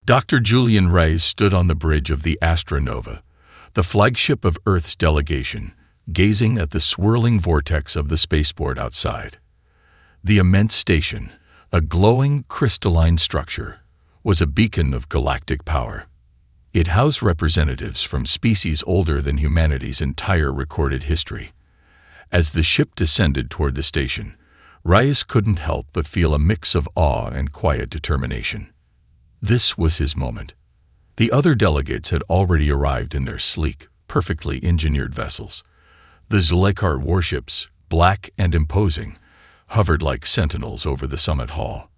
Dr. Julian Reyes stood on the bridge of the Astronova, the flagship of Earth's delegation, gazing at the swirling vortex of the spaceport outside. The immense station, a glowing crystalline structure, was a beacon of galactic power. It housed representatives from species older than humanity's entire recorded history. As the ship descended toward the station, Reyes couldn't help but feel a mix of awe and quiet determination. This was his moment. The other delegates had already arrived in their sleek, perfectly engineered vessels. The Zulekar warships, black and imposing, hovered like sentinels over the summit hall.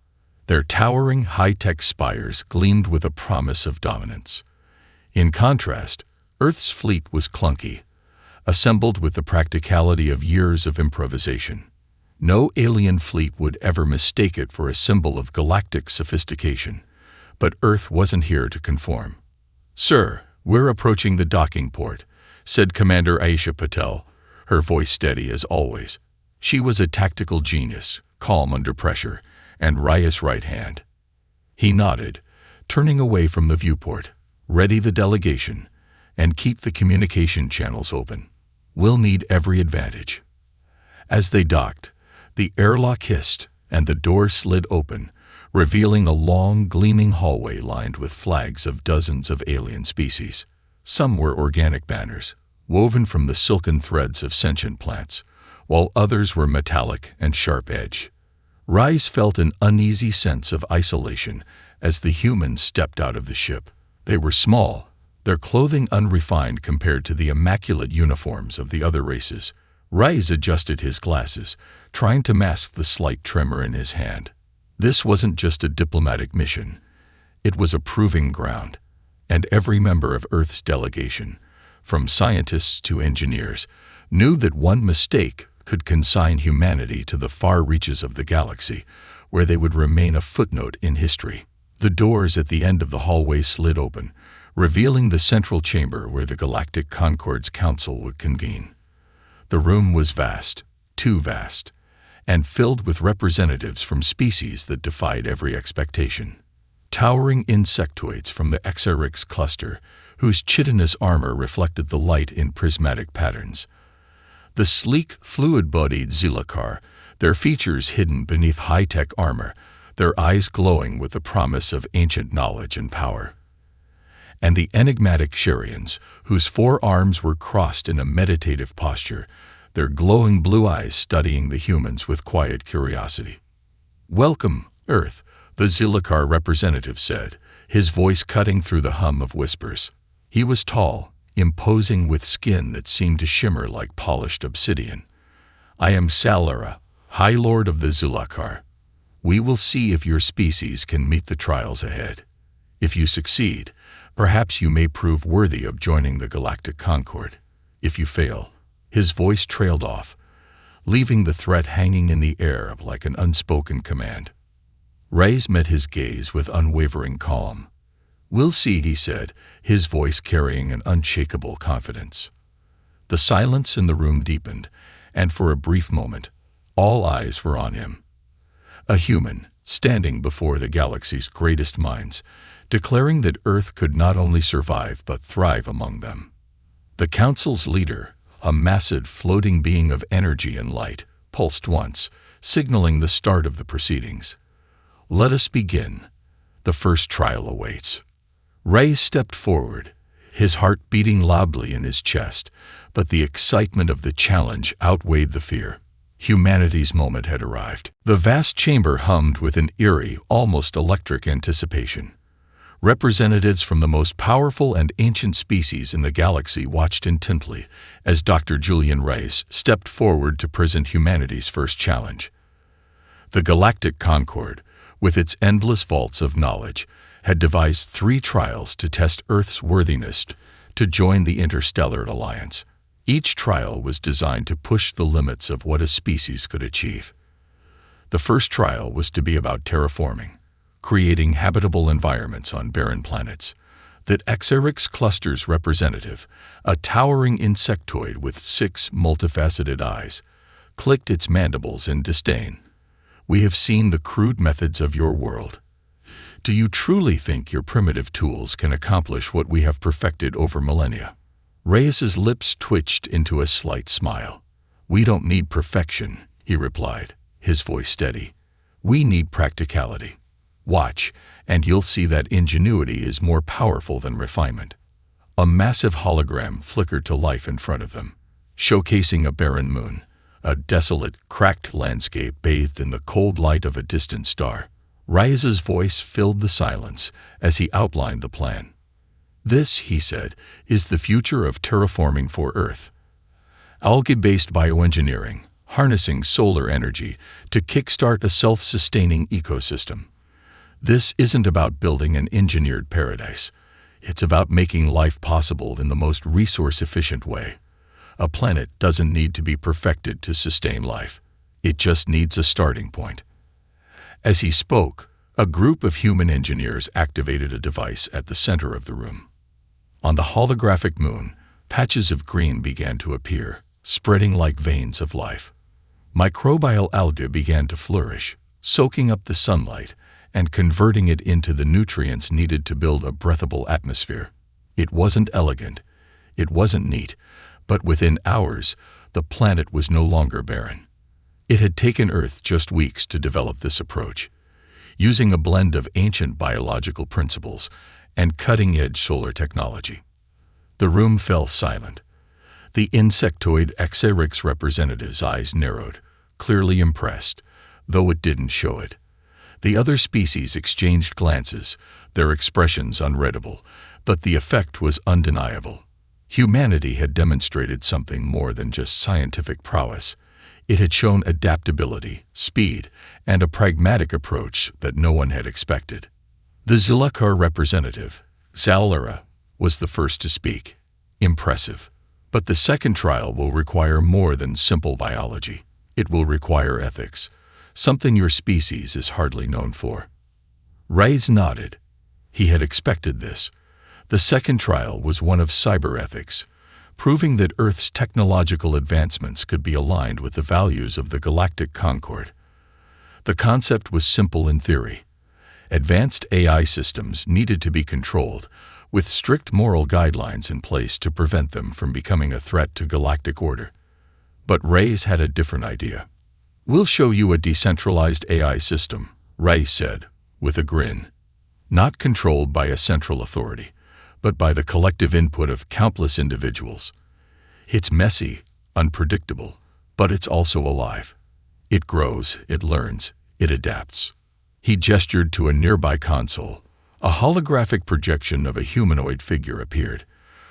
Their towering high-tech spires gleamed with a promise of dominance. In contrast, Earth's fleet was clunky, assembled with the practicality of years of improvisation. No alien fleet would ever mistake it for a symbol of galactic sophistication, but Earth wasn't here to conform. "Sir, we're approaching the docking port," said Commander Aisha Patel, her voice steady as always. She was a tactical genius, calm under pressure, and Reyes' right hand. He nodded, turning away from the viewport. "Ready the delegation, and keep the communication channels open. We'll need every advantage." As they docked, the airlock hissed, and the door slid open, revealing a long, gleaming hallway lined with flags of dozens of alien species. Some were organic banners, woven from the silken threads of sentient plants, while others were metallic and sharp-edged. Reyes felt an uneasy sense of isolation as the humans stepped out of the ship. They were small, their clothing unrefined compared to the immaculate uniforms of the other races. Reyes adjusted his glasses, trying to mask the slight tremor in his hand. This wasn't just a diplomatic mission. It was a proving ground, and every member of Earth's delegation, from scientists to engineers, knew that one mistake could consign humanity to the far reaches of the galaxy, where they would remain a footnote in history. The doors at the end of the hallway slid open, revealing the central chamber where the Galactic Concord's council would convene. The room was vast, too vast, and filled with representatives from species that defied every expectation. Towering insectoids from the Xerix cluster, whose chitinous armor reflected the light in prismatic patterns. The sleek, fluid-bodied Zulekar, their features hidden beneath high-tech armor, their eyes glowing with the promise of ancient knowledge and power. And the enigmatic Sharians, whose forearms were crossed in a meditative posture, their glowing blue eyes studying the humans with quiet curiosity. "Welcome, Earth," the Zulekar representative said, his voice cutting through the hum of whispers. He was tall, imposing with skin that seemed to shimmer like polished obsidian. "I am Salara, High Lord of the Zulekar. We will see if your species can meet the trials ahead. If you succeed, perhaps you may prove worthy of joining the Galactic Concord. If you fail..." His voice trailed off, leaving the threat hanging in the air like an unspoken command. Reyes met his gaze with unwavering calm. "We'll see," he said, his voice carrying an unshakable confidence. The silence in the room deepened, and for a brief moment, all eyes were on him. A human, standing before the galaxy's greatest minds, declaring that Earth could not only survive but thrive among them. The Council's leader, a massive floating being of energy and light, pulsed once, signaling the start of the proceedings. "Let us begin. The first trial awaits." Reyes stepped forward, his heart beating loudly in his chest, but the excitement of the challenge outweighed the fear. Humanity's moment had arrived. The vast chamber hummed with an eerie, almost electric anticipation. Representatives from the most powerful and ancient species in the galaxy watched intently as Dr. Julian Reyes stepped forward to present humanity's first challenge. The Galactic Concord, with its endless vaults of knowledge, had devised 3 trials to test Earth's worthiness to join the Interstellar Alliance. Each trial was designed to push the limits of what a species could achieve. The first trial was to be about terraforming, creating habitable environments on barren planets. That Xerix cluster's representative, a towering insectoid with 6 multifaceted eyes, clicked its mandibles in disdain. "We have seen the crude methods of your world. Do you truly think your primitive tools can accomplish what we have perfected over millennia? Reyes's lips twitched into a slight smile. We don't need perfection, he replied, his voice steady. We need practicality. Watch, and you'll see that ingenuity is more powerful than refinement. A massive hologram flickered to life in front of them, showcasing a barren moon, a desolate, cracked landscape bathed in the cold light of a distant star. Reyes's voice filled the silence as he outlined the plan. This, he said, is the future of terraforming for Earth. Algae-based bioengineering, harnessing solar energy to kickstart a self-sustaining ecosystem. This isn't about building an engineered paradise. It's about making life possible in the most resource-efficient way. A planet doesn't need to be perfected to sustain life. It just needs a starting point. As he spoke, a group of human engineers activated a device at the center of the room. On the holographic moon, patches of green began to appear, spreading like veins of life. Microbial algae began to flourish, soaking up the sunlight and converting it into the nutrients needed to build a breathable atmosphere. It wasn't elegant, it wasn't neat, but within hours, the planet was no longer barren. It had taken Earth just weeks to develop this approach, using a blend of ancient biological principles and cutting-edge solar technology. The room fell silent. The insectoid Xerix representative's eyes narrowed, clearly impressed, though it didn't show it. The other species exchanged glances, their expressions unreadable, but the effect was undeniable. Humanity had demonstrated something more than just scientific prowess. It had shown adaptability, speed, and a pragmatic approach that no one had expected. The Zilakar representative, Zalera, was the first to speak. Impressive. But the second trial will require more than simple biology. It will require ethics, something your species is hardly known for. Reyes nodded. He had expected this. The second trial was one of cyber-ethics, proving that Earth's technological advancements could be aligned with the values of the Galactic Concord. The concept was simple in theory. Advanced AI systems needed to be controlled, with strict moral guidelines in place to prevent them from becoming a threat to galactic order. But Reyes had a different idea. We'll show you a decentralized AI system, Reyes said, with a grin. Not controlled by a central authority, but by the collective input of countless individuals. It's messy, unpredictable, but it's also alive. It grows, it learns, it adapts. He gestured to a nearby console. A holographic projection of a humanoid figure appeared,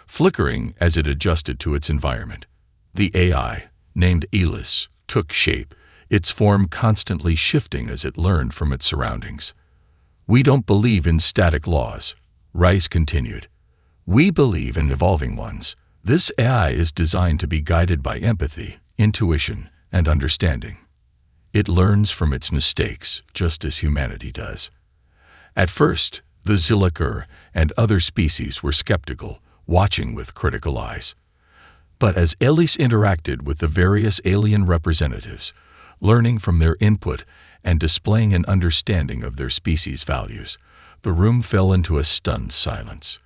flickering as it adjusted to its environment. The AI, named Elis, took shape, its form constantly shifting as it learned from its surroundings. We don't believe in static laws, Reyes continued. We believe in evolving ones. This AI is designed to be guided by empathy, intuition, and understanding. It learns from its mistakes, just as humanity does. At first, the Zilakar and other species were skeptical, watching with critical eyes. But as Elis interacted with the various alien representatives, learning from their input and displaying an understanding of their species' values, the room fell into a stunned silence.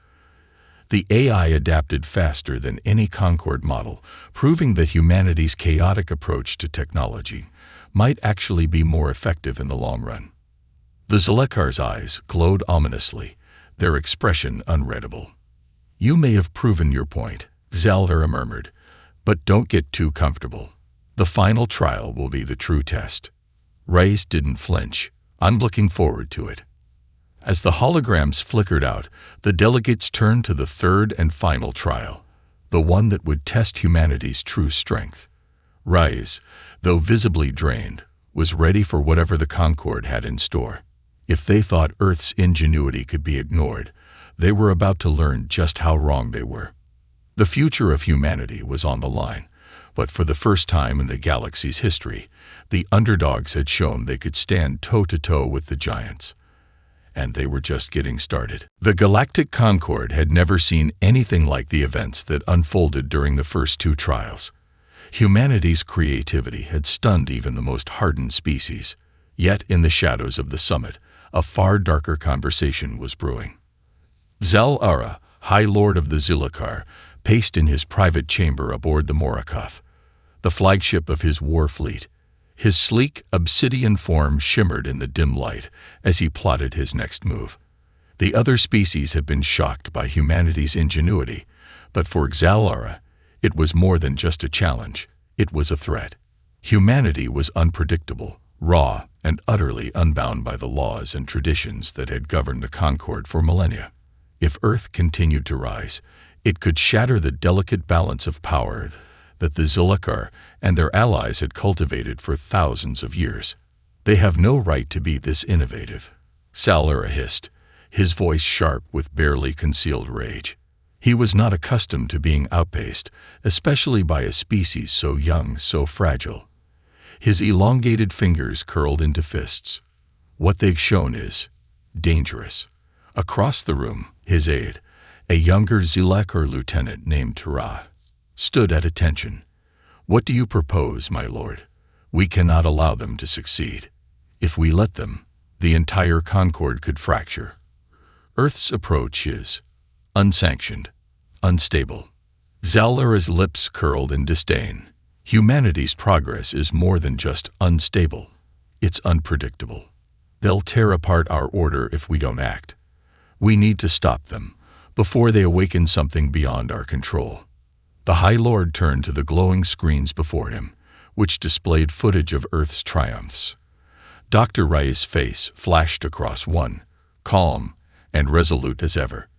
The AI adapted faster than any Concord model, proving that humanity's chaotic approach to technology might actually be more effective in the long run. The Zalakar's eyes glowed ominously, their expression unreadable. You may have proven your point, Zalera murmured, but don't get too comfortable. The final trial will be the true test. Reyes didn't flinch. I'm looking forward to it. As the holograms flickered out, the delegates turned to the third and final trial, the one that would test humanity's true strength. Reyes, though visibly drained, was ready for whatever the Concord had in store. If they thought Earth's ingenuity could be ignored, they were about to learn just how wrong they were. The future of humanity was on the line, but for the first time in the galaxy's history, the underdogs had shown they could stand toe-to-toe with the giants. And they were just getting started. The Galactic Concord had never seen anything like the events that unfolded during the first two trials. Humanity's creativity had stunned even the most hardened species. Yet, in the shadows of the summit, a far darker conversation was brewing. Zal-Ara, High Lord of the Zilliqar, paced in his private chamber aboard the Morakov, the flagship of his war fleet. His sleek, obsidian form shimmered in the dim light as he plotted his next move. The other species had been shocked by humanity's ingenuity, but for Zal-Ara, it was more than just a challenge. It was a threat. Humanity was unpredictable, raw, and utterly unbound by the laws and traditions that had governed the Concord for millennia. If Earth continued to rise, it could shatter the delicate balance of power that the Zilliqar and their allies had cultivated for thousands of years. They have no right to be this innovative, Zal-Ara hissed, his voice sharp with barely concealed rage. He was not accustomed to being outpaced, especially by a species so young, so fragile. His elongated fingers curled into fists. What they've shown is dangerous. Across the room, his aide, a younger Zilliqar lieutenant named Tara, stood at attention. What do you propose, my lord? We cannot allow them to succeed. If we let them, the entire Concord could fracture. Earth's approach is unsanctioned, unstable. Zal-Ara's lips curled in disdain. Humanity's progress is more than just unstable. It's unpredictable. They'll tear apart our order if we don't act. We need to stop them before they awaken something beyond our control. The High Lord turned to the glowing screens before him, which displayed footage of Earth's triumphs. Dr. Rai's face flashed across one, calm and resolute as ever.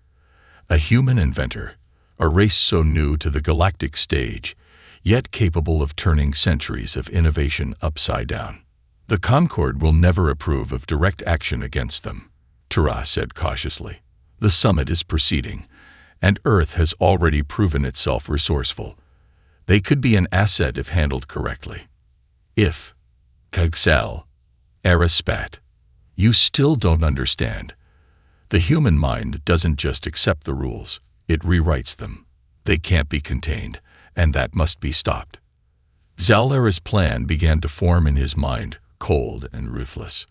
A human inventor, a race so new to the galactic stage, yet capable of turning centuries of innovation upside down. The Concord will never approve of direct action against them, Tara said cautiously. The summit is proceeding, and Earth has already proven itself resourceful. They could be an asset if handled correctly. If, Zal-Ara spat, you still don't understand. The human mind doesn't just accept the rules, it rewrites them. They can't be contained, and that must be stopped. Zal-Ara's plan began to form in his mind, cold and ruthless.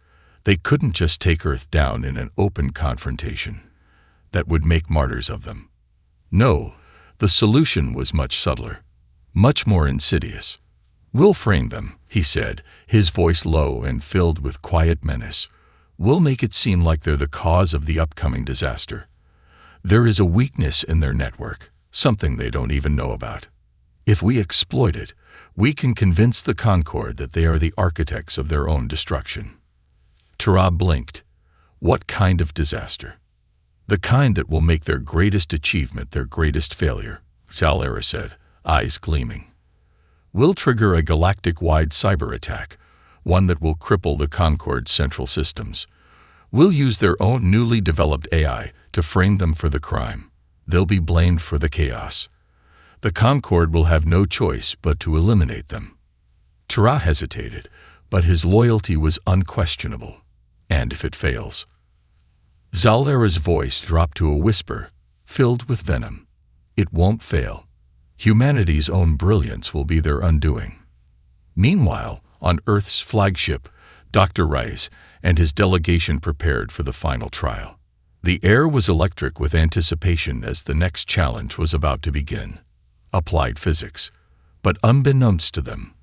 They couldn't just take Earth down in an open confrontation. That would make martyrs of them. No, the solution was much subtler, much more insidious. We'll frame them, he said, his voice low and filled with quiet menace. We'll make it seem like they're the cause of the upcoming disaster. There is a weakness in their network, something they don't even know about. If we exploit it, we can convince the Concord that they are the architects of their own destruction. Tara blinked. What kind of disaster? The kind that will make their greatest achievement their greatest failure, Zal-Ara said, eyes gleaming. We'll trigger a galactic-wide cyber attack, one that will cripple the Concord's central systems. We'll use their own newly developed AI to frame them for the crime. They'll be blamed for the chaos. The Concord will have no choice but to eliminate them. Tara hesitated, but his loyalty was unquestionable. And if it fails? Zal-Ara's voice dropped to a whisper, filled with venom. It won't fail. Humanity's own brilliance will be their undoing. Meanwhile, on Earth's flagship, Dr. Rice and his delegation prepared for the final trial. The air was electric with anticipation as the next challenge was about to begin. Applied physics. But unbeknownst to them,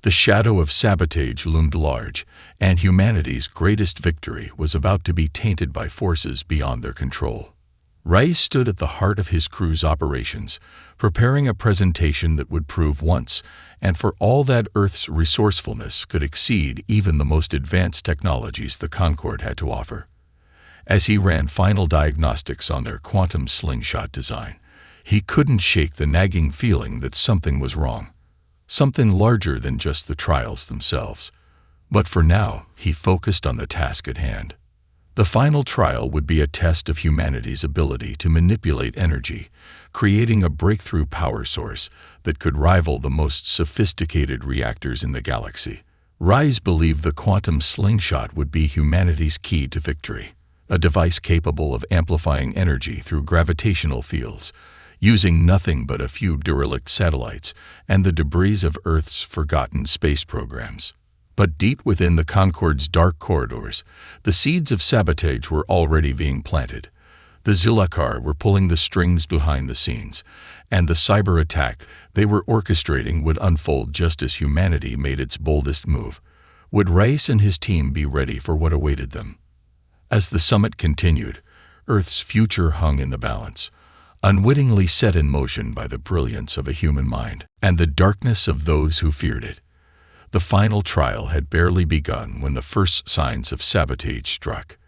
the shadow of sabotage loomed large, and humanity's greatest victory was about to be tainted by forces beyond their control. Rice stood at the heart of his crew's operations, preparing a presentation that would prove once and for all that Earth's resourcefulness could exceed even the most advanced technologies the Concord had to offer. As he ran final diagnostics on their quantum slingshot design, he couldn't shake the nagging feeling that something was wrong. Something larger than just the trials themselves. But for now, he focused on the task at hand. The final trial would be a test of humanity's ability to manipulate energy, creating a breakthrough power source that could rival the most sophisticated reactors in the galaxy. Rise believed the quantum slingshot would be humanity's key to victory, a device capable of amplifying energy through gravitational fields, using nothing but a few derelict satellites and the debris of Earth's forgotten space programs. But deep within the Concorde's dark corridors, the seeds of sabotage were already being planted. The Zilakar were pulling the strings behind the scenes, and the cyber attack they were orchestrating would unfold just as humanity made its boldest move. Would Reyes and his team be ready for what awaited them? As the summit continued, Earth's future hung in the balance, unwittingly set in motion by the brilliance of a human mind and the darkness of those who feared it. The final trial had barely begun when the first signs of sabotage struck.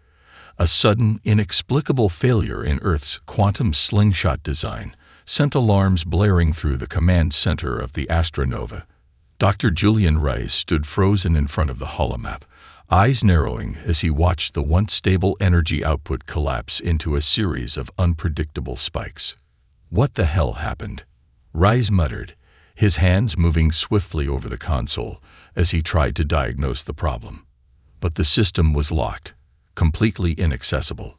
A sudden, inexplicable failure in Earth's quantum slingshot design sent alarms blaring through the command center of the Astronova. Dr. Julian Reyes stood frozen in front of the holomap, eyes narrowing as he watched the once stable energy output collapse into a series of unpredictable spikes. "What the hell happened?" Reyes muttered, his hands moving swiftly over the console as he tried to diagnose the problem. But the system was locked, completely inaccessible.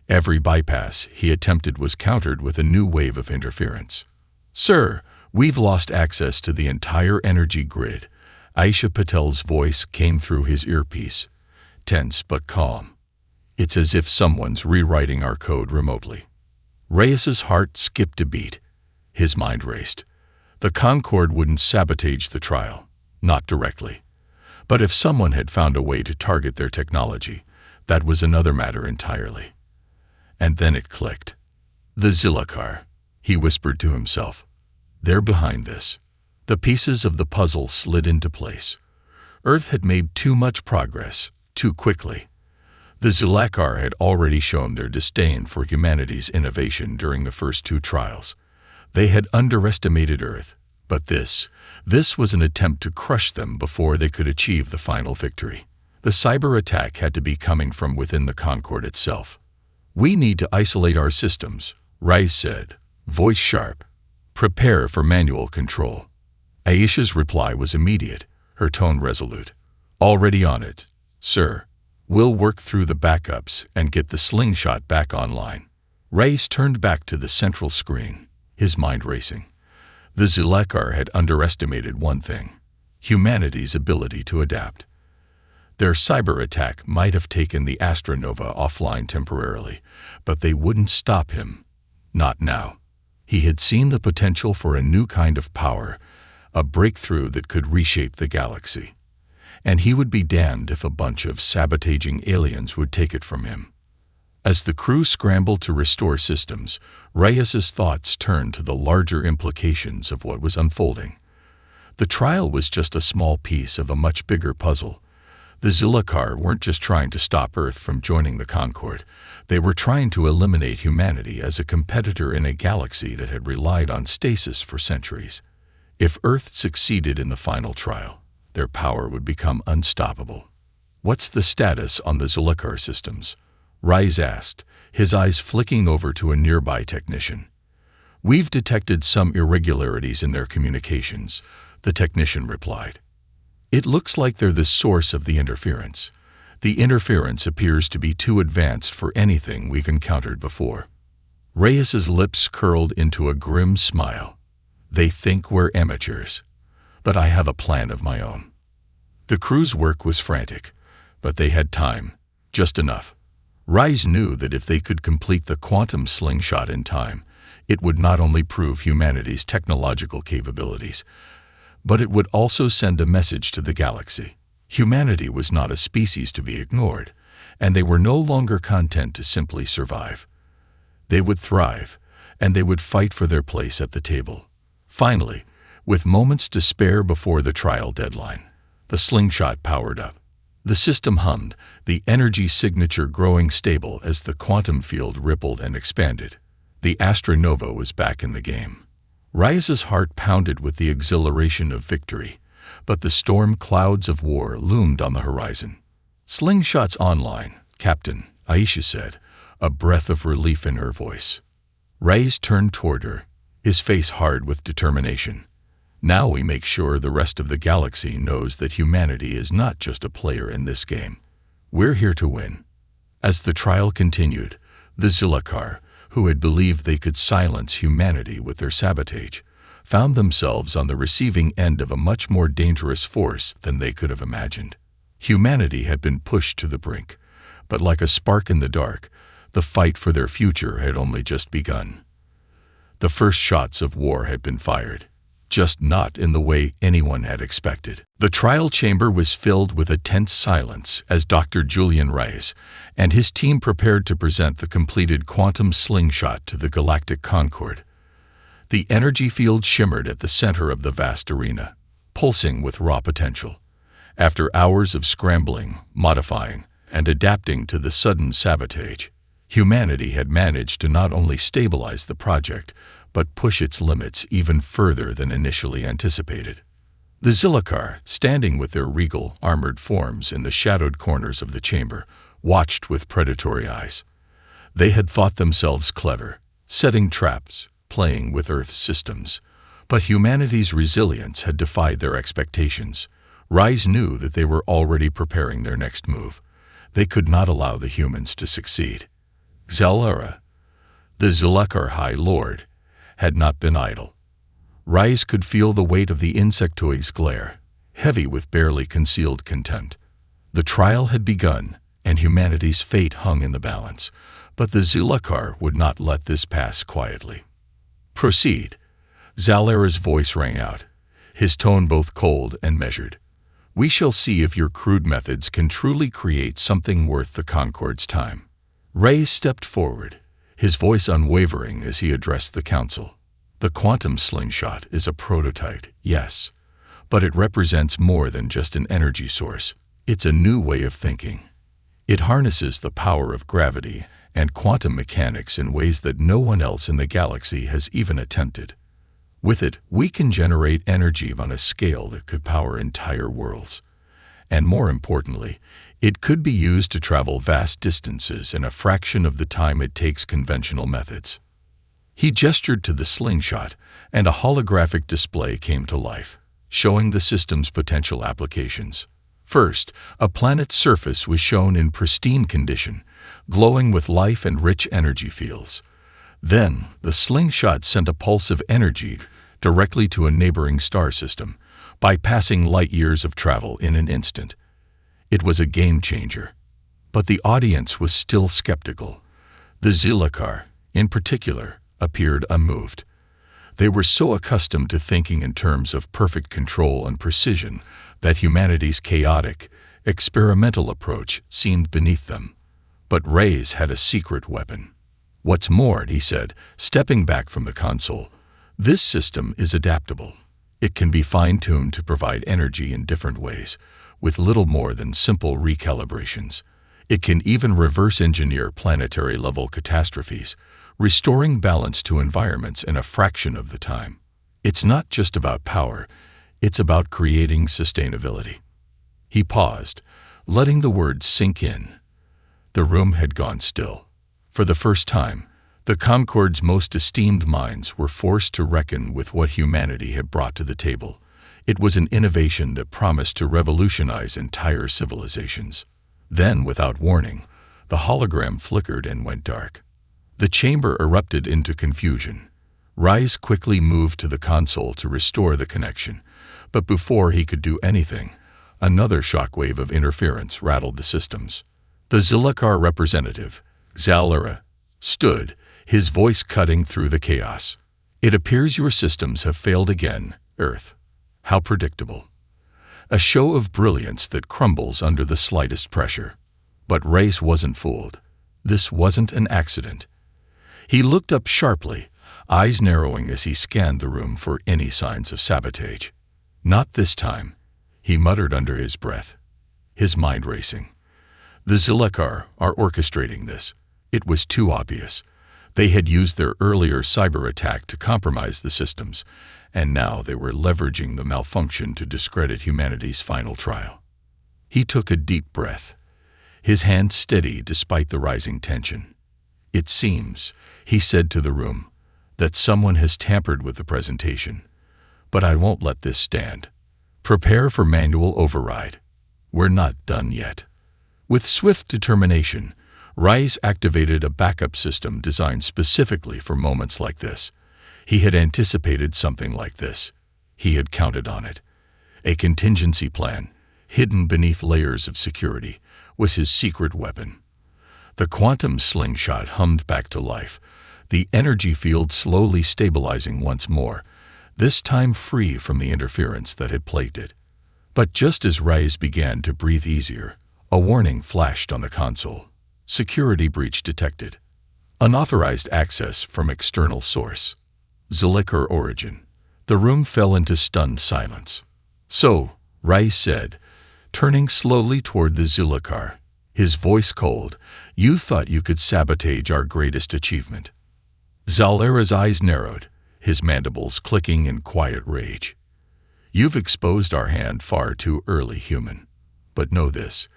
Every bypass he attempted was countered with a new wave of interference. "Sir, we've lost access to the entire energy grid." Aisha Patel's voice came through his earpiece, tense but calm. "It's as if someone's rewriting our code remotely." Reyes's heart skipped a beat. His mind raced. The Concorde wouldn't sabotage the trial, not directly. But if someone had found a way to target their technology, that was another matter entirely. And then it clicked. "The Zilakar," he whispered to himself. "They're behind this." The pieces of the puzzle slid into place. Earth had made too much progress, too quickly. The Zilakar had already shown their disdain for humanity's innovation during the first two trials. They had underestimated Earth, but this was an attempt to crush them before they could achieve the final victory. The cyber attack had to be coming from within the Concorde itself. "We need to isolate our systems," Reyes said, voice sharp. "Prepare for manual control." Aisha's reply was immediate, her tone resolute. "Already on it, sir. We'll work through the backups and get the slingshot back online." Reyes turned back to the central screen, his mind racing. The Zilakar had underestimated one thing: humanity's ability to adapt. Their cyber attack might have taken the Astronova offline temporarily, but they wouldn't stop him. Not now. He had seen the potential for a new kind of power, a breakthrough that could reshape the galaxy. And he would be damned if a bunch of sabotaging aliens would take it from him. As the crew scrambled to restore systems, Reyes's thoughts turned to the larger implications of what was unfolding. The trial was just a small piece of a much bigger puzzle. The Zilakar weren't just trying to stop Earth from joining the Concorde. They were trying to eliminate humanity as a competitor in a galaxy that had relied on stasis for centuries. If Earth succeeded in the final trial, their power would become unstoppable. "What's the status on the Zilakar systems?" Reyes asked, his eyes flicking over to a nearby technician. "We've detected some irregularities in their communications," the technician replied. "It looks like they're the source of the interference. The interference appears to be too advanced for anything we've encountered before." Reyes's lips curled into a grim smile. "They think we're amateurs. But I have a plan of my own." The crew's work was frantic, but they had time, just enough. Reyes knew that if they could complete the quantum slingshot in time, it would not only prove humanity's technological capabilities, but it would also send a message to the galaxy. Humanity was not a species to be ignored, and they were no longer content to simply survive. They would thrive, and they would fight for their place at the table. Finally, with moments to spare before the trial deadline, the slingshot powered up. The system hummed, the energy signature growing stable as the quantum field rippled and expanded. The Astronova was back in the game. Reyes's heart pounded with the exhilaration of victory, but the storm clouds of war loomed on the horizon. "Slingshot's online, Captain," Aisha said, a breath of relief in her voice. Reyes turned toward her, his face hard with determination. "Now we make sure the rest of the galaxy knows that humanity is not just a player in this game. We're here to win." As the trial continued, the Zilakar, who had believed they could silence humanity with their sabotage, found themselves on the receiving end of a much more dangerous force than they could have imagined. Humanity had been pushed to the brink, but like a spark in the dark, the fight for their future had only just begun. The first shots of war had been fired, just not in the way anyone had expected. The trial chamber was filled with a tense silence as Dr. Julian Reyes and his team prepared to present the completed quantum slingshot to the Galactic Concord. The energy field shimmered at the center of the vast arena, pulsing with raw potential. After hours of scrambling, modifying, and adapting to the sudden sabotage, humanity had managed to not only stabilize the project, but push its limits even further than initially anticipated. The Zilliqar, standing with their regal, armored forms in the shadowed corners of the chamber, watched with predatory eyes. They had thought themselves clever, setting traps, playing with Earth's systems. But humanity's resilience had defied their expectations. Reyes knew that they were already preparing their next move. They could not allow the humans to succeed. Xalara, the Zilliqar High Lord, had not been idle. Reyes could feel the weight of the insectoid's glare, heavy with barely concealed contempt. The trial had begun, and humanity's fate hung in the balance, but the Zilliqar would not let this pass quietly. "Proceed." Xalara's voice rang out, his tone both cold and measured. "We shall see if your crude methods can truly create something worth the Concord's time." Reyes stepped forward, his voice unwavering as he addressed the council. "The quantum slingshot is a prototype, yes, but it represents more than just an energy source. It's a new way of thinking. It harnesses the power of gravity and quantum mechanics in ways that no one else in the galaxy has even attempted. With it, we can generate energy on a scale that could power entire worlds. And more importantly, it could be used to travel vast distances in a fraction of the time it takes conventional methods." He gestured to the slingshot, and a holographic display came to life, showing the system's potential applications. First, a planet's surface was shown in pristine condition, glowing with life and rich energy fields. Then, the slingshot sent a pulse of energy directly to a neighboring star system, bypassing light years of travel in an instant. It was a game changer. But the audience was still skeptical. The Zilliqar, in particular, appeared unmoved. They were so accustomed to thinking in terms of perfect control and precision that humanity's chaotic, experimental approach seemed beneath them. But Reyes had a secret weapon. "What's more," he said, stepping back from the console, "this system is adaptable. It can be fine-tuned to provide energy in different ways, with little more than simple recalibrations. It can even reverse-engineer planetary-level catastrophes, restoring balance to environments in a fraction of the time. It's not just about power, it's about creating sustainability." He paused, letting the words sink in. The room had gone still. For the first time, the Concord's most esteemed minds were forced to reckon with what humanity had brought to the table. It was an innovation that promised to revolutionize entire civilizations. Then, without warning, the hologram flickered and went dark. The chamber erupted into confusion. Reyes quickly moved to the console to restore the connection, but before he could do anything, another shockwave of interference rattled the systems. The Zilliqar representative, Xalara, stood, his voice cutting through the chaos. "It appears your systems have failed again, Earth. How predictable. A show of brilliance that crumbles under the slightest pressure." But Reyes wasn't fooled. This wasn't an accident. He looked up sharply, eyes narrowing as he scanned the room for any signs of sabotage. "Not this time," he muttered under his breath, his mind racing. "The Zilliqar are orchestrating this. It was too obvious. They had used their earlier cyber attack to compromise the systems, and now they were leveraging the malfunction to discredit humanity's final trial." He took a deep breath, his hand steady despite the rising tension. "It seems," he said to the room, "that someone has tampered with the presentation. But I won't let this stand. Prepare for manual override. We're not done yet." With swift determination, Reyes activated a backup system designed specifically for moments like this. He had anticipated something like this. He had counted on it. A contingency plan, hidden beneath layers of security, was his secret weapon. The quantum slingshot hummed back to life, the energy field slowly stabilizing once more, this time free from the interference that had plagued it. But just as Reyes began to breathe easier, a warning flashed on the console. Security breach detected. Unauthorized access from external source. Zilliqar origin. The room fell into stunned silence. "So," Reyes said, turning slowly toward the Zilliqar, his voice cold, "you thought you could sabotage our greatest achievement." Zalera's eyes narrowed, his mandibles clicking in quiet rage. "You've exposed our hand far too early, human. But know this,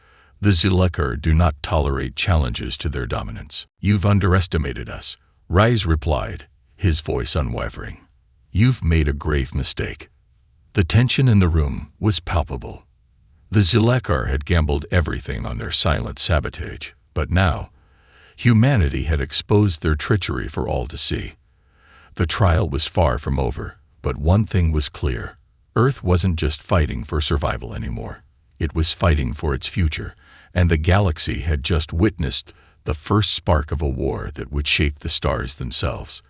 the Zilliqar do not tolerate challenges to their dominance." "You've underestimated us," Reyes replied, his voice unwavering. "You've made a grave mistake." The tension in the room was palpable. The Zilliqar had gambled everything on their silent sabotage, but now, humanity had exposed their treachery for all to see. The trial was far from over, but one thing was clear. Earth wasn't just fighting for survival anymore. It was fighting for its future, and the galaxy had just witnessed the first spark of a war that would shake the stars themselves.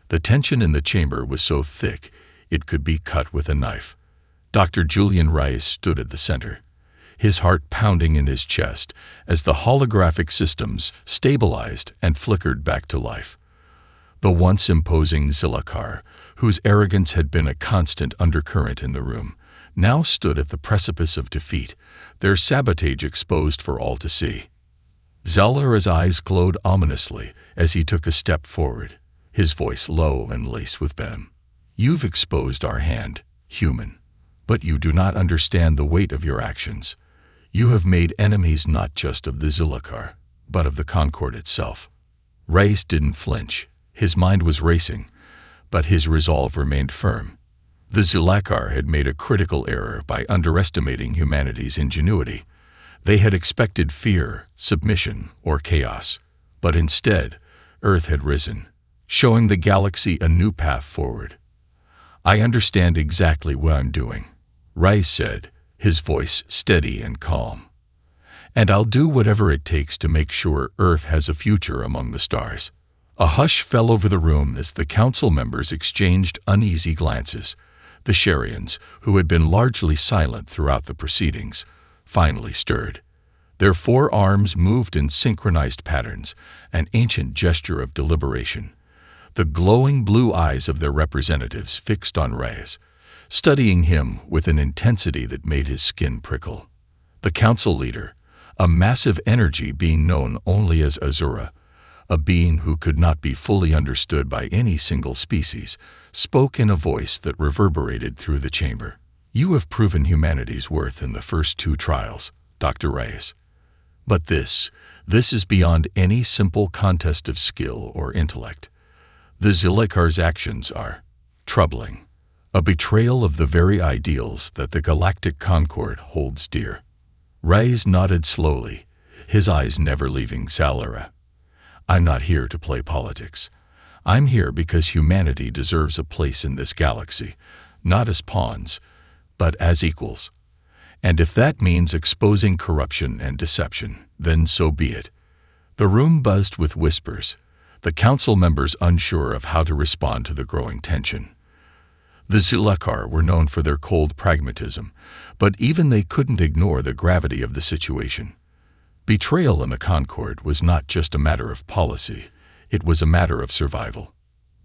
The tension in the chamber was so thick it could be cut with a knife. Dr. Julian Reyes stood at the center, his heart pounding in his chest as the holographic systems stabilized and flickered back to life. The once imposing Zilliqar, whose arrogance had been a constant undercurrent in the room, now stood at the precipice of defeat, their sabotage exposed for all to see. Zalera's eyes glowed ominously as he took a step forward, his voice low and laced with venom. "You've exposed our hand, human, but you do not understand the weight of your actions. You have made enemies not just of the Zilliqar, but of the Concord itself." Reyes didn't flinch. His mind was racing, but his resolve remained firm. The Zilliqar had made a critical error by underestimating humanity's ingenuity. They had expected fear, submission, or chaos, but instead, Earth had risen, showing the galaxy a new path forward. "I understand exactly what I'm doing," Reyes said, his voice steady and calm. "And I'll do whatever it takes to make sure Earth has a future among the stars." A hush fell over the room as the council members exchanged uneasy glances. The Sharians, who had been largely silent throughout the proceedings, finally stirred. Their forearms moved in synchronized patterns, an ancient gesture of deliberation. The glowing blue eyes of their representatives fixed on Reyes, studying him with an intensity that made his skin prickle. The council leader, a massive energy being known only as Azura, a being who could not be fully understood by any single species, spoke in a voice that reverberated through the chamber. "You have proven humanity's worth in the first two trials, Dr. Reyes. But this is beyond any simple contest of skill or intellect. The Zilliqar's actions are troubling, a betrayal of the very ideals that the Galactic Concord holds dear." Reyes nodded slowly, his eyes never leaving Zalera. "I'm not here to play politics. I'm here because humanity deserves a place in this galaxy, not as pawns, but as equals. And if that means exposing corruption and deception, then so be it." The room buzzed with whispers, the council members unsure of how to respond to the growing tension. The Zilliqar were known for their cold pragmatism, but even they couldn't ignore the gravity of the situation. Betrayal in the Concord was not just a matter of policy, it was a matter of survival.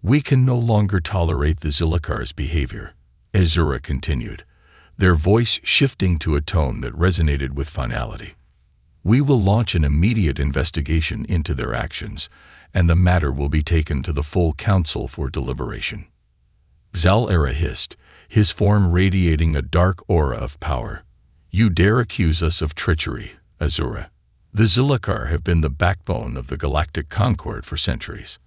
"We can no longer tolerate the Zilliqar's behavior," Azura continued, their voice shifting to a tone that resonated with finality. "We will launch an immediate investigation into their actions, and the matter will be taken to the full council for deliberation." Zalera hissed, his form radiating a dark aura of power. "You dare accuse us of treachery, Azura? The Zilliqar have been the backbone of the Galactic Concord for centuries.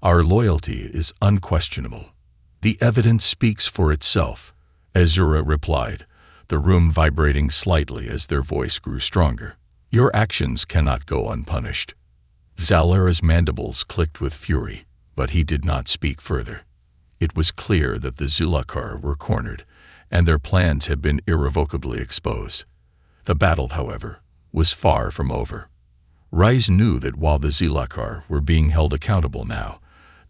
Our loyalty is unquestionable." "The evidence speaks for itself," Azura replied, the room vibrating slightly as their voice grew stronger. "Your actions cannot go unpunished." Zalera's mandibles clicked with fury, but he did not speak further. It was clear that the Zilliqar were cornered, and their plans had been irrevocably exposed. The battle, however, was far from over. Rais knew that while the Zilakar were being held accountable now,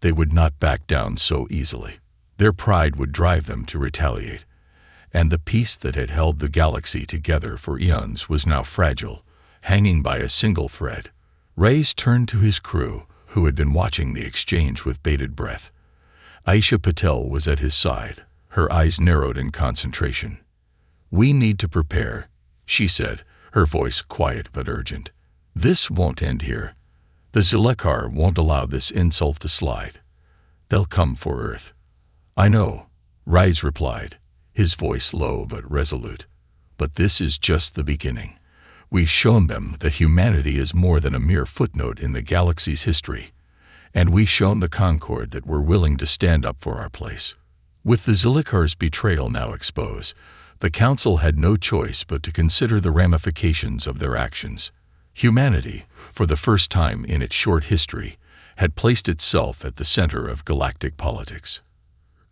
they would not back down so easily. Their pride would drive them to retaliate, and the peace that had held the galaxy together for eons was now fragile, hanging by a single thread. Rais turned to his crew, who had been watching the exchange with bated breath. Aisha Patel was at his side, her eyes narrowed in concentration. "We need to prepare," she said, her voice quiet but urgent. "This won't end here. The Zilakar won't allow this insult to slide. They'll come for Earth." "I know," Rais replied, his voice low but resolute. "But this is just the beginning. We've shown them that humanity is more than a mere footnote in the galaxy's history, and we've shown the Concord that we're willing to stand up for our place." With the Zilikar's betrayal now exposed, the Council had no choice but to consider the ramifications of their actions. Humanity, for the first time in its short history, had placed itself at the center of galactic politics.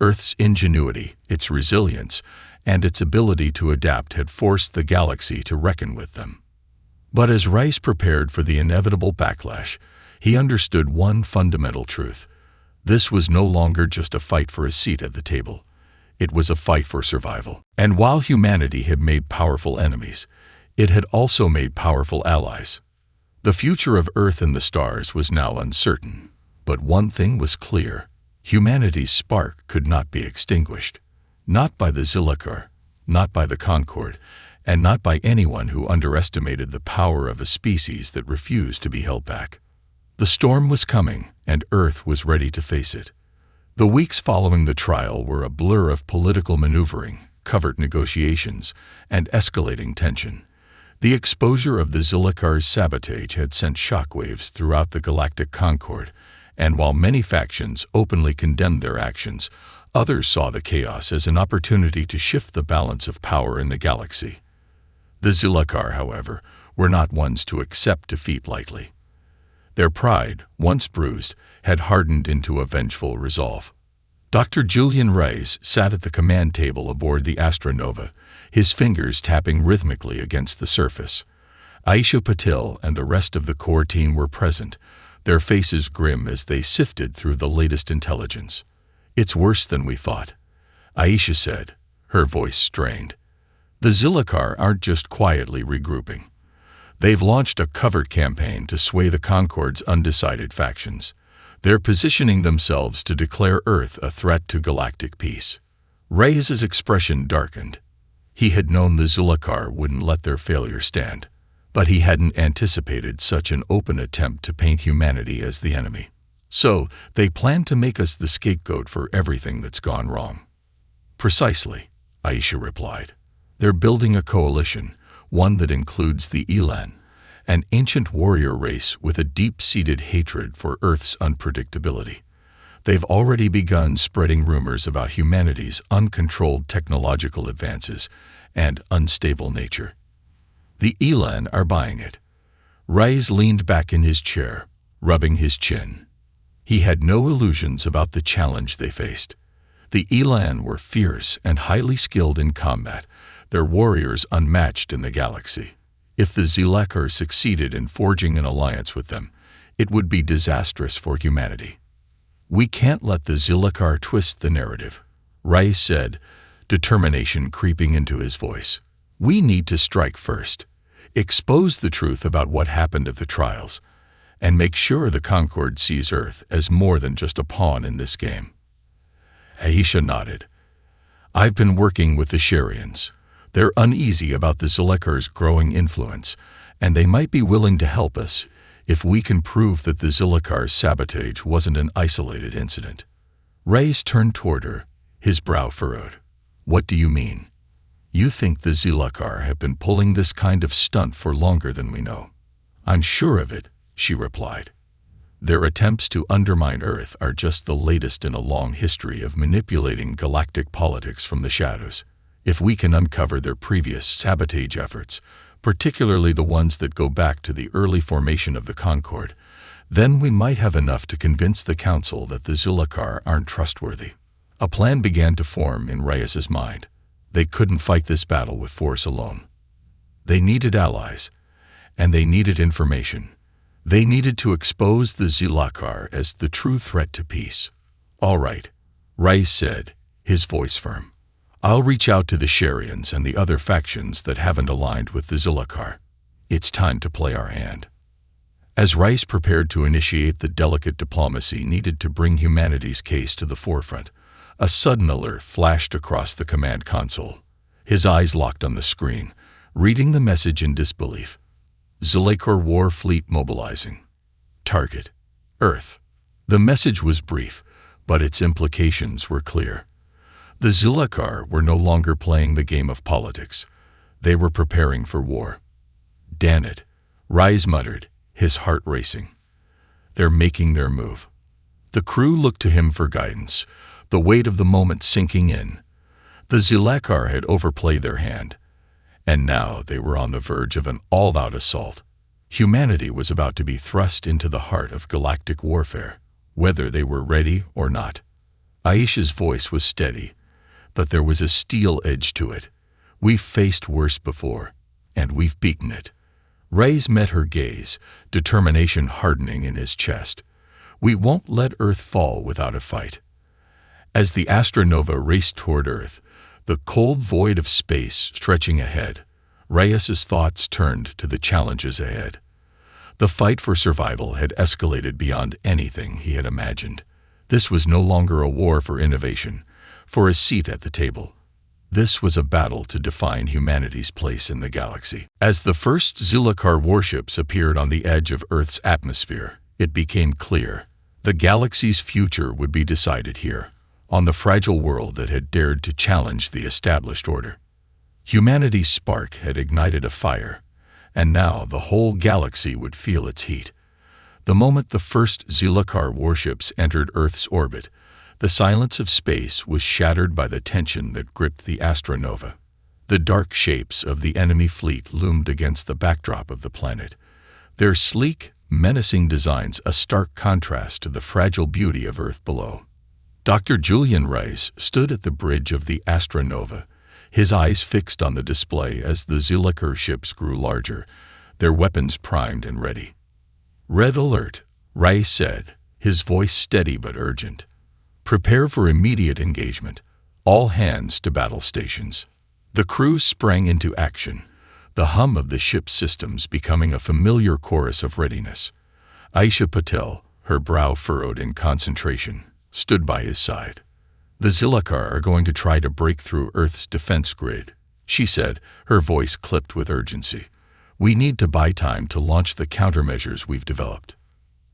Earth's ingenuity, its resilience, and its ability to adapt had forced the galaxy to reckon with them. But as Rais prepared for the inevitable backlash, he understood one fundamental truth. This was no longer just a fight for a seat at the table. It was a fight for survival. And while humanity had made powerful enemies, it had also made powerful allies. The future of Earth and the stars was now uncertain, but one thing was clear. Humanity's spark could not be extinguished. Not by the Zilakar, not by the Concord, and not by anyone who underestimated the power of a species that refused to be held back. The storm was coming, and Earth was ready to face it. The weeks following the trial were a blur of political maneuvering, covert negotiations, and escalating tension. The exposure of the Zilikar's sabotage had sent shockwaves throughout the Galactic Concord, and while many factions openly condemned their actions, others saw the chaos as an opportunity to shift the balance of power in the galaxy. The Zilakar, however, were not ones to accept defeat lightly. Their pride, once bruised, had hardened into a vengeful resolve. Dr. Julian Rais sat at the command table aboard the Astronova, his fingers tapping rhythmically against the surface. Aisha Patel and the rest of the core team were present, their faces grim as they sifted through the latest intelligence. "It's worse than we thought," Aisha said, her voice strained. "The Zilakar aren't just quietly regrouping. They've launched a covert campaign to sway the Concord's undecided factions. They're positioning themselves to declare Earth a threat to galactic peace." Rais's expression darkened. He had known the Zilakar wouldn't let their failure stand, but he hadn't anticipated such an open attempt to paint humanity as the enemy. "So, they plan to make us the scapegoat for everything that's gone wrong." "Precisely," Aisha replied. "They're building a coalition, one that includes the Elan, an ancient warrior race with a deep-seated hatred for Earth's unpredictability. They've already begun spreading rumors about humanity's uncontrolled technological advances and unstable nature. The Elan are buying it." Rais leaned back in his chair, rubbing his chin. He had no illusions about the challenge they faced. The Elan were fierce and highly skilled in combat, their warriors unmatched in the galaxy. If the Zilakar succeeded in forging an alliance with them, it would be disastrous for humanity. "We can't let the Zilakar twist the narrative," Rais said, determination creeping into his voice. "We need to strike first, expose the truth about what happened at the trials, and make sure the Concord sees Earth as more than just a pawn in this game." Aisha nodded. "I've been working with the Sharians. They're uneasy about the Zilikar's growing influence, and they might be willing to help us if we can prove that the Zilikar's sabotage wasn't an isolated incident." Rais turned toward her, his brow furrowed. "What do you mean? You think the Zilakar have been pulling this kind of stunt for longer than we know?" "I'm sure of it," she replied. "Their attempts to undermine Earth are just the latest in a long history of manipulating galactic politics from the shadows. If we can uncover their previous sabotage efforts, particularly the ones that go back to the early formation of the Concord, then we might have enough to convince the Council that the Zilakar aren't trustworthy." A plan began to form in Rais's mind. They couldn't fight this battle with force alone. They needed allies, and they needed information. They needed to expose the Zilakar as the true threat to peace. "All right," Rais said, his voice firm. "I'll reach out to the Sharians and the other factions that haven't aligned with the Zilakar. It's time to play our hand." As Rais prepared to initiate the delicate diplomacy needed to bring humanity's case to the forefront, a sudden alert flashed across the command console. His eyes locked on the screen, reading the message in disbelief. "Zilakar War Fleet mobilizing. Target: Earth." The message was brief, but its implications were clear. The Zilakar were no longer playing the game of politics. They were preparing for war. "Damn it," Rais muttered, his heart racing. "They're making their move." The crew looked to him for guidance, the weight of the moment sinking in. The Zilakar had overplayed their hand, and now they were on the verge of an all-out assault. Humanity was about to be thrust into the heart of galactic warfare, whether they were ready or not. Aisha's voice was steady, but there was a steel edge to it. "We've faced worse before, and we've beaten it." Rais met her gaze, determination hardening in his chest. "We won't let Earth fall without a fight." As the Astronova raced toward Earth, the cold void of space stretching ahead, Rais's thoughts turned to the challenges ahead. The fight for survival had escalated beyond anything he had imagined. This was no longer a war for innovation, for a seat at the table. This was a battle to define humanity's place in the galaxy. As the first Zilakar warships appeared on the edge of Earth's atmosphere, it became clear the galaxy's future would be decided here, on the fragile world that had dared to challenge the established order. Humanity's spark had ignited a fire, and now the whole galaxy would feel its heat. The moment the first Zilakar warships entered Earth's orbit, the silence of space was shattered by the tension that gripped the Astronova. The dark shapes of the enemy fleet loomed against the backdrop of the planet, their sleek, menacing designs a stark contrast to the fragile beauty of Earth below. Dr. Julian Rais stood at the bridge of the Astronova, his eyes fixed on the display as the Zilakar ships grew larger, their weapons primed and ready. "Red alert," Rais said, his voice steady but urgent. "Prepare for immediate engagement. All hands to battle stations." The crew sprang into action, the hum of the ship's systems becoming a familiar chorus of readiness. Aisha Patel, her brow furrowed in concentration, stood by his side. "The Zilakar are going to try to break through Earth's defense grid," she said, her voice clipped with urgency. "We need to buy time to launch the countermeasures we've developed."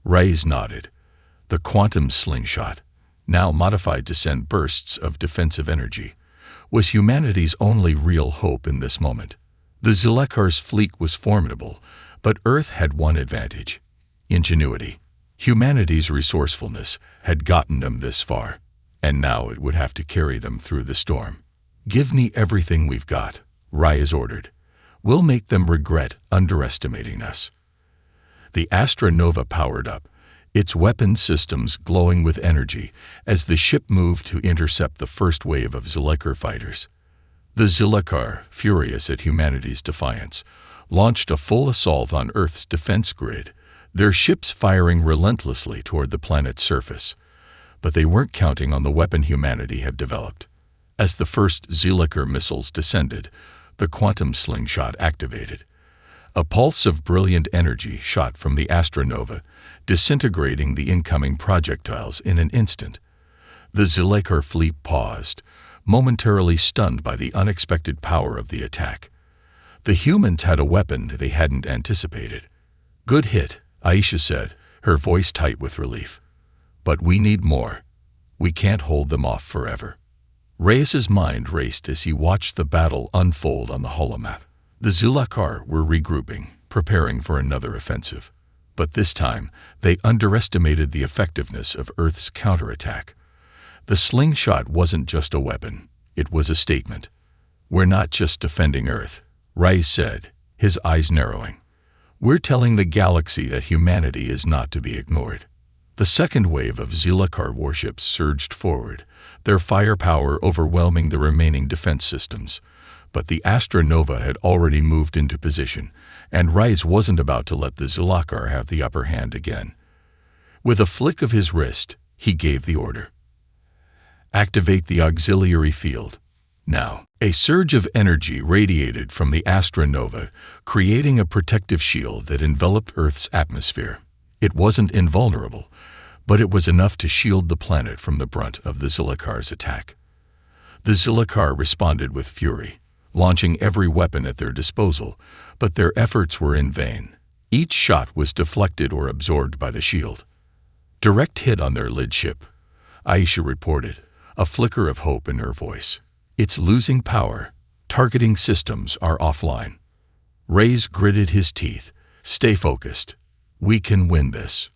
Rais nodded. The quantum slingshot, now modified to send bursts of defensive energy, was humanity's only real hope in this moment. The Zilakar's fleet was formidable, but Earth had one advantage: ingenuity. Humanity's resourcefulness had gotten them this far, and now it would have to carry them through the storm. "Give me everything we've got," Rais ordered. "We'll make them regret underestimating us." The Astronova powered up, its weapon systems glowing with energy as the ship moved to intercept the first wave of Zilakar fighters. The Zilakar, furious at humanity's defiance, launched a full assault on Earth's defense grid, their ships firing relentlessly toward the planet's surface. But they weren't counting on the weapon humanity had developed. As the first Zilakar missiles descended, the quantum slingshot activated. A pulse of brilliant energy shot from the Astronova, disintegrating the incoming projectiles in an instant. The Zilakar fleet paused, momentarily stunned by the unexpected power of the attack. The humans had a weapon they hadn't anticipated. "Good hit," Aisha said, her voice tight with relief. "But we need more. We can't hold them off forever." Rais's mind raced as he watched the battle unfold on the holomap. The Zilakar were regrouping, preparing for another offensive. But this time, they underestimated the effectiveness of Earth's counterattack. The slingshot wasn't just a weapon, it was a statement. "We're not just defending Earth," Rais said, his eyes narrowing. "We're telling the galaxy that humanity is not to be ignored." The second wave of Zilakar warships surged forward, their firepower overwhelming the remaining defense systems. but the astronova had already moved into position, and Rais wasn't about to let the Zulakar have the upper hand again. With a flick of his wrist, he gave the order. Activate the auxiliary field. Now, a surge of energy radiated from the astronova, creating a protective shield that enveloped Earth's atmosphere. It wasn't invulnerable, but it was enough to shield the planet from the brunt of the Zulakar's attack. The Zulakar responded with fury, launching every weapon at their disposal, but their efforts were in vain. Each shot was deflected or absorbed by the shield. Direct hit on their lid ship, Aisha reported, a flicker of hope in her voice. It's losing power. Targeting systems are offline. Rais gritted his teeth. Stay focused. We can win this.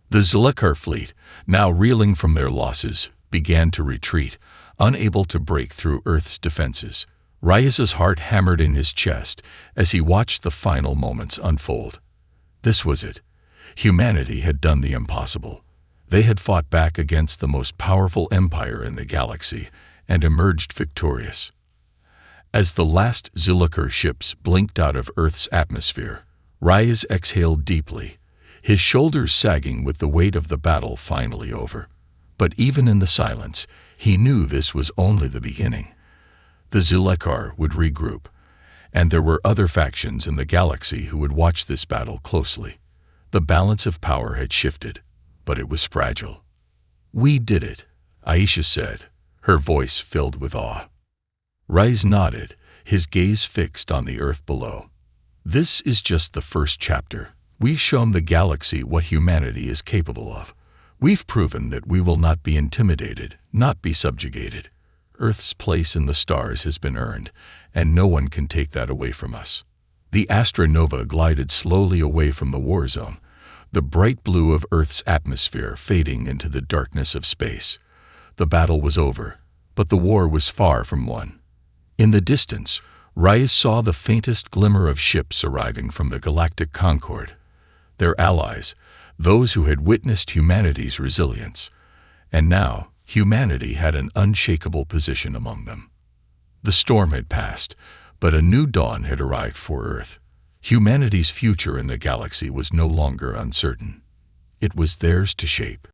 The Zulakar fleet, now reeling from their losses, began to retreat, unable to break through Earth's defenses. Rais's heart hammered in his chest as he watched the final moments unfold. This was it. Humanity had done the impossible. They had fought back against the most powerful empire in the galaxy and emerged victorious. As the last Zulakar ships blinked out of Earth's atmosphere, Rais exhaled deeply, his shoulders sagging with the weight of the battle finally over. But even in the silence, he knew this was only the beginning. The Zulakar would regroup, and there were other factions in the galaxy who would watch this battle closely. The balance of power had shifted, but it was fragile. We did it, Aisha said, her voice filled with awe. Rais nodded, his gaze fixed on the Earth below. This is just the first chapter. We've shown the galaxy what humanity is capable of. We've proven that we will not be intimidated, not be subjugated. Earth's place in the stars has been earned, and no one can take that away from us. The astronova glided slowly away from the war zone, the bright blue of Earth's atmosphere fading into the darkness of space. The battle was over, but the war was far from won. In the distance, Rais saw the faintest glimmer of ships arriving from the Galactic Concord. Their allies, those who had witnessed humanity's resilience. And now, humanity had an unshakable position among them. The storm had passed, but a new dawn had arrived for Earth. Humanity's future in the galaxy was no longer uncertain. It was theirs to shape.